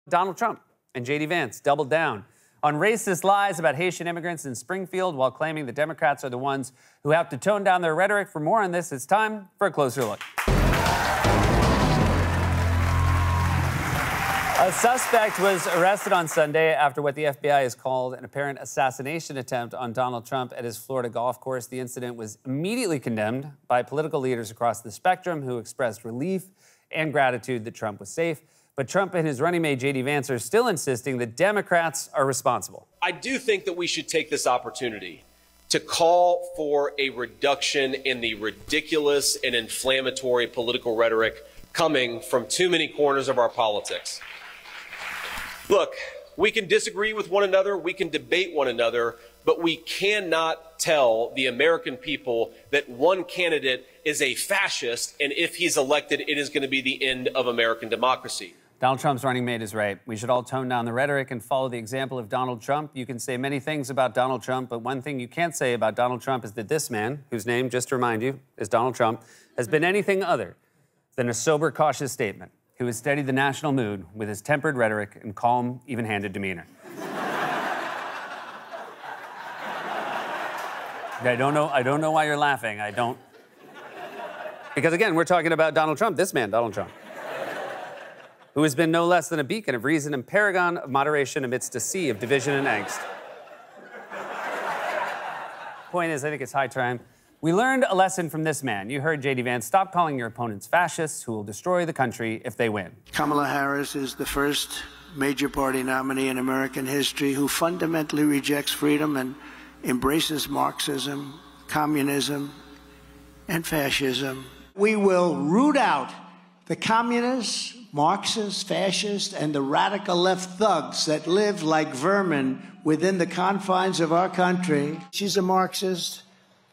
Donald Trump and J.D. Vance doubled down on racist lies about Haitian immigrants in Springfield while claiming the Democrats are the ones who have to tone down their rhetoric. For more on this, it's time for a closer look. A suspect was arrested on Sunday after what the FBI has called an apparent assassination attempt on Donald Trump at his Florida golf course. The incident was immediately condemned by political leaders across the spectrum who expressed relief and gratitude that Trump was safe. But Trump and his running mate, J.D. Vance, are still insisting that Democrats are responsible. I do think that we should take this opportunity to call for a reduction in the ridiculous and inflammatory political rhetoric coming from too many corners of our politics. Look, we can disagree with one another, we can debate one another, but we cannot tell the American people that one candidate is a fascist, and if he's elected, it is going to be the end of American democracy. Donald Trump's running mate is right. We should all tone down the rhetoric and follow the example of Donald Trump. You can say many things about Donald Trump, but one thing you can't say about Donald Trump is that this man, whose name, just to remind you, is Donald Trump, has been anything other than a sober, cautious statement, who has steadied the national mood with his tempered rhetoric and calm, even-handed demeanor. I don't know why you're laughing. Because again, we're talking about Donald Trump, this man, Donald Trump, who has been no less than a beacon of reason and paragon of moderation amidst a sea of division and angst. Point is, I think it's high time we learned a lesson from this man. You heard J.D. Vance. Stop calling your opponents fascists who will destroy the country if they win. Kamala Harris is the first major party nominee in American history who fundamentally rejects freedom and embraces Marxism, communism, and fascism. We will root out the communists, Marxists, fascists, and the radical left thugs that live like vermin within the confines of our country. She's a Marxist.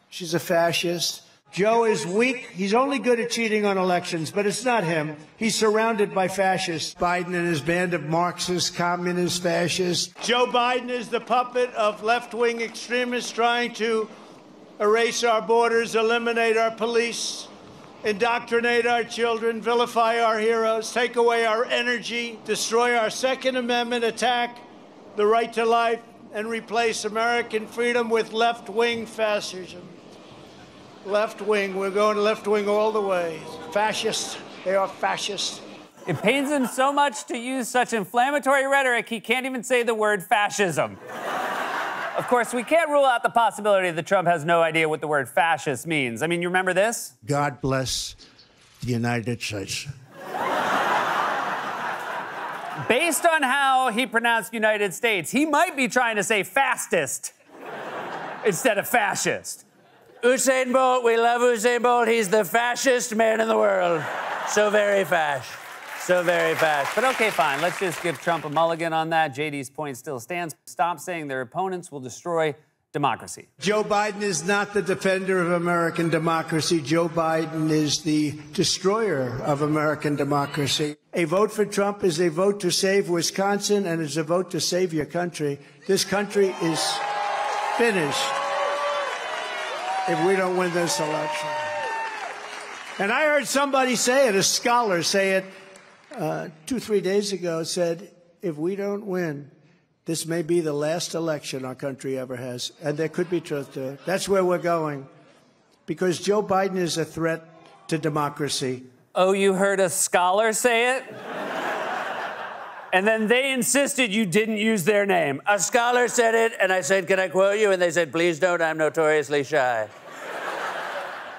She's a fascist. Joe is weak. He's only good at cheating on elections, but it's not him. He's surrounded by fascists. Biden and his band of Marxists, communists, fascists. Joe Biden is the puppet of left-wing extremists trying to erase our borders, eliminate our police, indoctrinate our children, vilify our heroes, take away our energy, destroy our Second Amendment, attack the right to life, and replace American freedom with left-wing fascism. Left wing, we're going left wing all the way. Fascists, they are fascists. It pains him so much to use such inflammatory rhetoric, he can't even say the word fascism. Of course, we can't rule out the possibility that Trump has no idea what the word fascist means. I mean, you remember this? God bless the United States. Based on how he pronounced United States, he might be trying to say fastest instead of fascist. Usain Bolt, we love Usain Bolt. He's the fascist man in the world. So very fast. So very fast. But okay, fine. Let's just give Trump a mulligan on that. JD's point still stands. Stop saying their opponents will destroy democracy. Joe Biden is not the defender of American democracy. Joe Biden is the destroyer of American democracy. A vote for Trump is a vote to save Wisconsin, and it's a vote to save your country. This country is finished if we don't win this election. And I heard somebody say it, a scholar say it 2-3 days ago, said, if we don't win, this may be the last election our country ever has. And there could be truth to it. That's where we're going. Because Joe Biden is a threat to democracy. Oh, you heard a scholar say it? And then they insisted you didn't use their name. A scholar said it, and I said, can I quote you? And they said, please don't, I'm notoriously shy.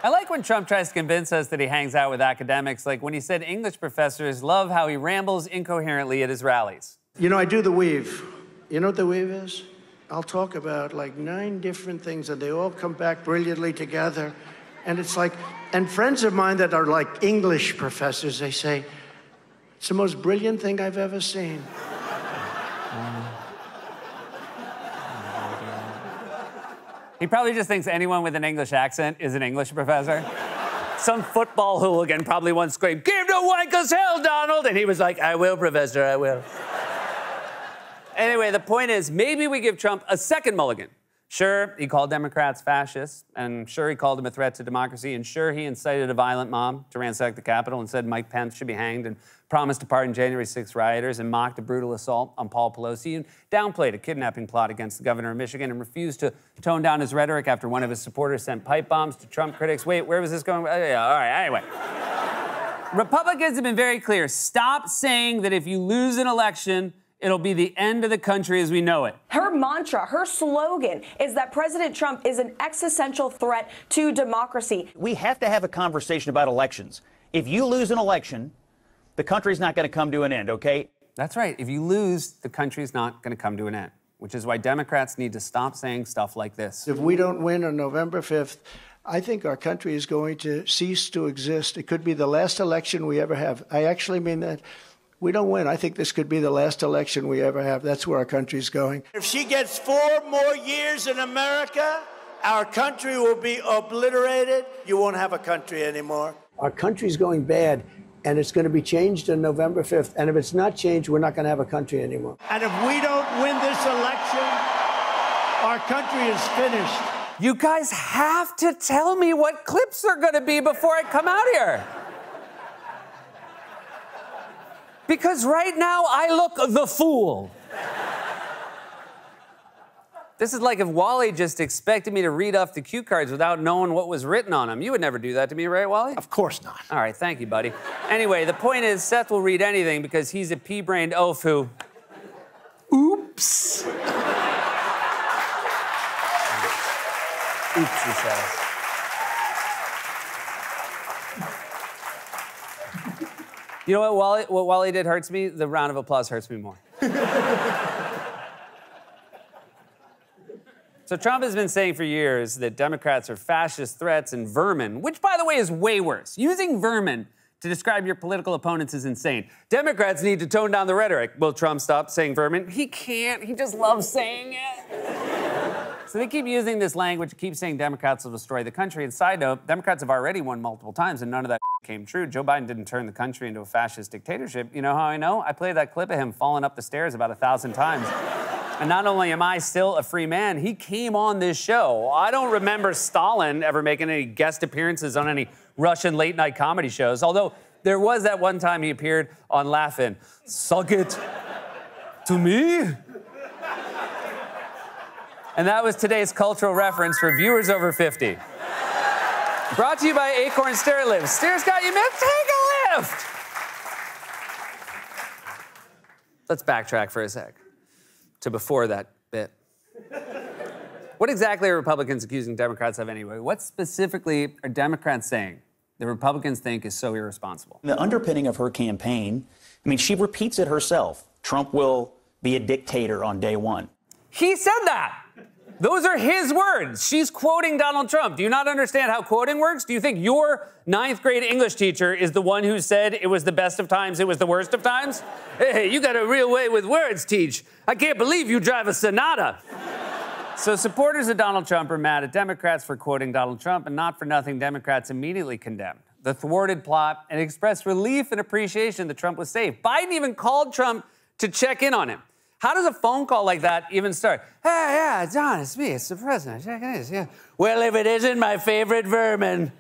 I like when Trump tries to convince us that he hangs out with academics, like when he said English professors love how he rambles incoherently at his rallies. You know, I do the weave. You know what the weave is? I'll talk about like 9 different things, and they all come back brilliantly together. And it's like, and friends of mine that are like English professors, they say, it's the most brilliant thing I've ever seen. He probably just thinks anyone with an English accent is an English professor. Some football hooligan probably once screamed, give no wankers hell, Donald! And he was like, I will, Professor, I will. Anyway, the point is, maybe we give Trump a second mulligan Sure, he called Democrats fascists, and sure, he called them a threat to democracy, and sure, he incited a violent mob to ransack the Capitol and said Mike Pence should be hanged, and promised to pardon January 6th rioters, and mocked a brutal assault on Paul Pelosi, and downplayed a kidnapping plot against the governor of Michigan, and refused to tone down his rhetoric after one of his supporters sent pipe bombs to Trump critics. Wait, where was this going? Yeah, all right, anyway. Republicans have been very clear. Stop saying that if you lose an election, it'll be the end of the country as we know it. Her mantra, her slogan is that President Trump is an existential threat to democracy. We have to have a conversation about elections. If you lose an election, the country's not going to come to an end, okay? That's right. If you lose, the country's not going to come to an end, which is why Democrats need to stop saying stuff like this. If we don't win on November 5th, I think our country is going to cease to exist. It could be the last election we ever have. I actually mean that. We don't win. I think this could be the last election we ever have. That's where our country's going. If she gets 4 more years in America, our country will be obliterated. You won't have a country anymore. Our country's going bad, and it's going to be changed on November 5th. And if it's not changed, we're not going to have a country anymore. And if we don't win this election, our country is finished. You guys have to tell me what clips are going to be before I come out here. Because right now, I look the fool. This is like if Wally just expected me to read off the cue cards without knowing what was written on them. You would never do that to me, right, Wally? Of course not. All right, thank you, buddy. Anyway, the point is, Seth will read anything because he's a pea-brained oaf who... Oops. Oops, he says. You know what Wally did hurts me? The round of applause hurts me more. So Trump has been saying for years that Democrats are fascist threats and vermin, which, by the way, is way worse. Using vermin to describe your political opponents is insane. Democrats need to tone down the rhetoric. Will Trump stop saying vermin? He can't. He just loves saying it. So they keep using this language, keep saying Democrats will destroy the country. And side note, Democrats have already won multiple times, and none of that came true. Joe Biden didn't turn the country into a fascist dictatorship. You know how I know? I played that clip of him falling up the stairs about 1,000 times. And not only am I still a free man, he came on this show. I don't remember Stalin ever making any guest appearances on any Russian late-night comedy shows, although there was that one time he appeared on Laugh-In. Suck it to me? And that was today's cultural reference for viewers over 50. Brought to you by Acorn Stair Lifts. Stairs got you missed? Take a lift! Let's backtrack for a sec to before that bit. What exactly are Republicans accusing Democrats of anyway? What specifically are Democrats saying that Republicans think is so irresponsible? The underpinning of her campaign, I mean, she repeats it herself. Trump will be a dictator on day one. He said that. Those are his words. She's quoting Donald Trump. Do you not understand how quoting works? Do you think your 9th grade English teacher is the one who said it was the best of times, it was the worst of times? Hey, you got a real way with words, Teach. I can't believe you drive a Sonata. So supporters of Donald Trump are mad at Democrats for quoting Donald Trump, and not for nothing, Democrats immediately condemned the thwarted plot and expressed relief and appreciation that Trump was safe. Biden even called Trump to check in on him. How does a phone call like that even start? Hey, yeah, John, it's me, it's the president. Check it is, yeah. Well, if it isn't my favorite vermin,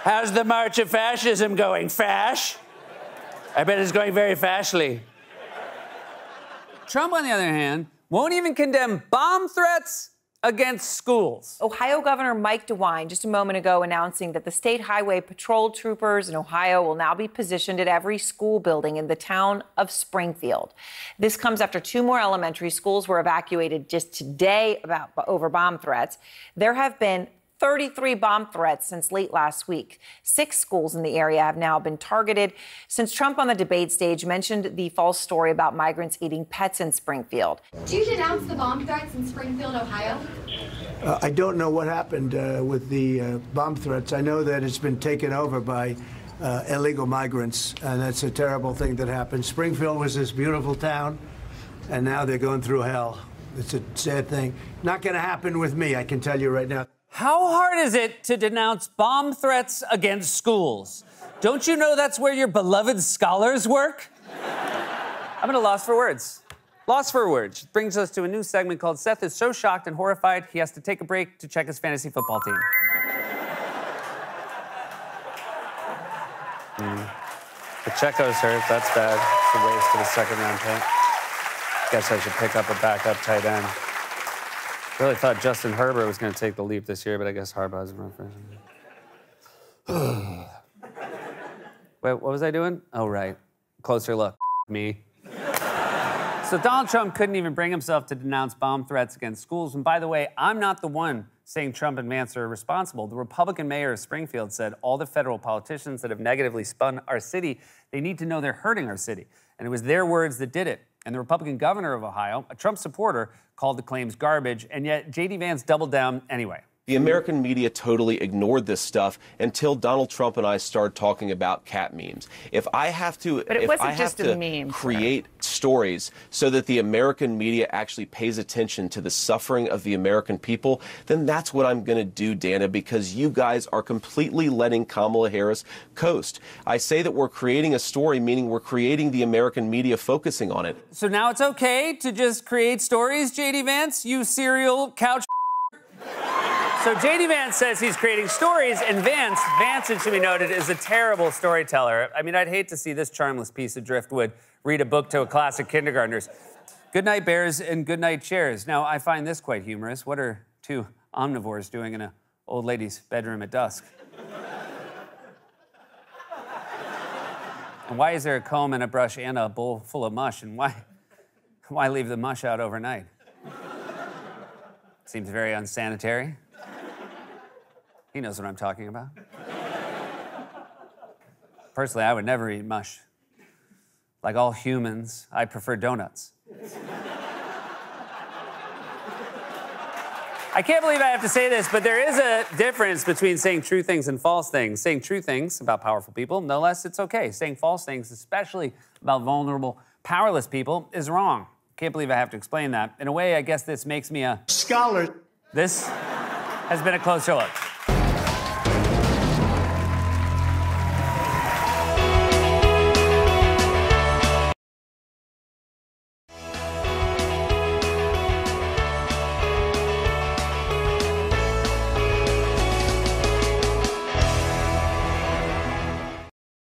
how's the march of fascism going? Fash? I bet it's going very fashly. Trump, on the other hand, won't even condemn bomb threats against schools. Ohio Governor Mike DeWine just a moment ago announcing that the state highway patrol troopers in Ohio will now be positioned at every school building in the town of Springfield. This comes after 2 more elementary schools were evacuated just today over bomb threats. There have been 33 bomb threats since late last week. 6 schools in the area have now been targeted since Trump on the debate stage mentioned the false story about migrants eating pets in Springfield. Do you denounce the bomb threats in Springfield, Ohio? I don't know what happened with the bomb threats. I know that it's been taken over by illegal migrants, and that's a terrible thing that happened. Springfield was this beautiful town, and now they're going through hell. It's a sad thing. Not going to happen with me, I can tell you right now. How hard is it to denounce bomb threats against schools? Don't you know that's where your beloved scholars work? I'm at a loss for words. Lost for words brings us to a new segment called Seth is so shocked and horrified he has to take a break to check his fantasy football team. Pacheco's hurt. That's bad. It's a waste of a second-round pick. Guess I should pick up a backup tight end. Really thought Justin Herbert was going to take the leap this year, but I guess Harbaugh's run first. Wait, what was I doing? Oh, right. Closer look. Me. So Donald Trump couldn't even bring himself to denounce bomb threats against schools. And by the way, I'm not the one saying Trump and Vance are responsible. The Republican mayor of Springfield said all the federal politicians that have negatively spun our city, they need to know they're hurting our city. And it was their words that did it. And the Republican governor of Ohio, a Trump supporter, called the claims garbage, and yet J.D. Vance doubled down anyway. The American media totally ignored this stuff until Donald Trump and I started talking about cat memes. If I have to, create stories so that the American media actually pays attention to the suffering of the American people, then that's what I'm going to do, Dana, because you guys are completely letting Kamala Harris coast. I say that we're creating a story, meaning we're creating the American media focusing on it. So now it's okay to just create stories, J.D. Vance, you serial couch. So J.D. Vance says he's creating stories, and Vance, it should be noted, is a terrible storyteller. I mean, I'd hate to see this charmless piece of driftwood read a book to a class of kindergartners. Good night, bears, and good night, chairs. Now, I find this quite humorous. What are two omnivores doing in an old lady's bedroom at dusk? And why is there a comb and a brush and a bowl full of mush? And why leave the mush out overnight? Seems very unsanitary. He knows what I'm talking about. Personally, I would never eat mush. Like all humans, I prefer donuts. I can't believe I have to say this, but there is a difference between saying true things and false things. Saying true things about powerful people, no less, it's okay. Saying false things, especially about vulnerable, powerless people, is wrong. Can't believe I have to explain that. In a way, I guess this makes me a scholar. This has been a closer look.